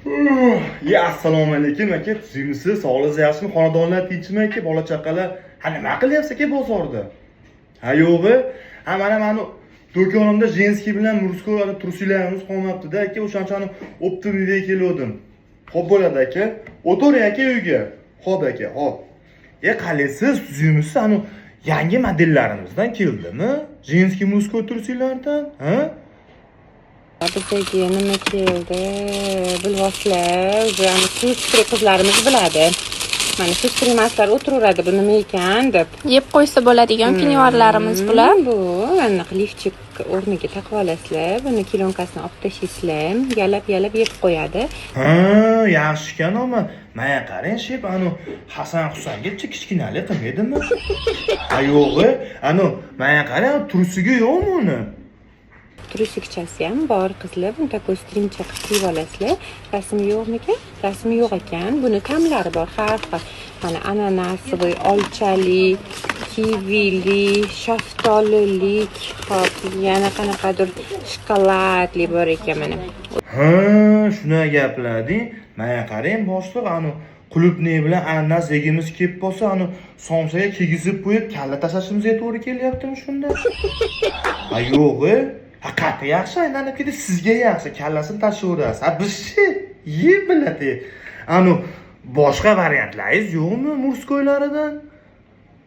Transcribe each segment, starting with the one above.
Ya assalomu alaykum aka, tuzimisiz, sog'lig'ingiz yaxshimi? Xonadonlar tinchmi aka? Bola chaqalar ha nima qilyapsiz aka bozorda? Ha yo'g'i, ha mana do'konimda jenskiy bilan murskoy trusilarimiz qolmabdi-da aka, o'shanchani optimizga kelgandim. Xo'p bo'ladi aka. O'tiring aka uyga. Xo'p aka, xo'p. Qalaysiz, tuzimisiz, yangi modellarimizdan keldimi? Jenskiy murskoy trusilardan, ha? Bizga nima keldi? Bilvoslar, shu qizlarimiz biladi. Mana shu stremaslar o'tiraveradi, bu nima ekan deb. Yeb qo'ysa bo'ladigan piniyorlarimiz bular. Bu aniq lifchik o'rniga taqib olasizlar, buni kilonkasini olib tashlaysizlar, yalab yeb qo'yadi. Ha, yaxshi ekan, ammo menga qarang, shep, Hasan Husangacha kichkinalik qilmaydimi? Ha yo'g'i, menga qarang, trusiga yo'qmi uni? Trusikchasi ham bor qizlar, buni takoy stringcha qilib kiyib olasizlar. Rasmi yo'qmikan? Rasmi yo'q ekan. Buni ta'mlari bor, har xil. Mana ananasli, olchali, kivili, shaftolilik, hop, yana qanaqadir shokoladli bor ekan mana. Ha, shuna gaplarding. Menga qarang, boshliq, qulupnay bilan ananas yegimiz kelib qolsa, somsaga kiygizib qo'yib, kalla tashlashimizga to'g'ri kelyaptimi shunda? Ha yo'g'i. Qati yaxshi aylanib ketdi, sizga yaxshi, kallasini tashlayverasiz. Ha bizchi yeb biladi. Boshqa variantlaringiz yo'qmi murskoylaridan?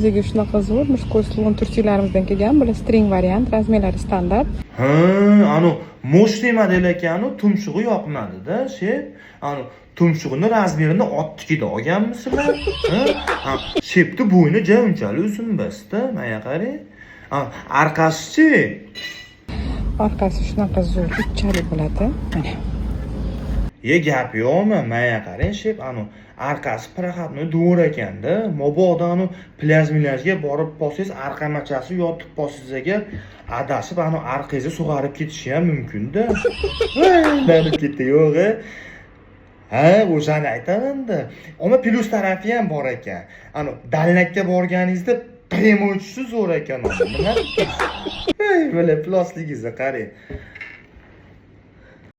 Bizga shunaqa zo'r murskoy slon tursilarimizdan kelgan, bular string variant, razmerlari standart. Ha, moshniy model ekan, tumshug'i yoqmadi-da, shep. Tumshug'ini razmerini ottikida olganmisizlar? Ha, shepni bo'yni ja unchalik uzun emas-da, menga qarang. Orqasichi? Orqasi shunaqa zo'r, uchchalik bo'ladi. Mana. Gap yo'qmi? Menga qarang, shep, orqasi proxodnoy dvo'r ekanda, mabodo plyajga borib qolsangiz, arqamachasi yotib qolsangiz agar adashib orqangizga sug'arib ketishi ham mumkin-da. Nari ketdi yo'g'i. Ha, o'shani aytaman-da. Ammo plyus tarafi ham bor ekan. Dalnakka borganingizda premo uchishi zo'r ekan. Nima? Ey, böyle plastikizga qarang.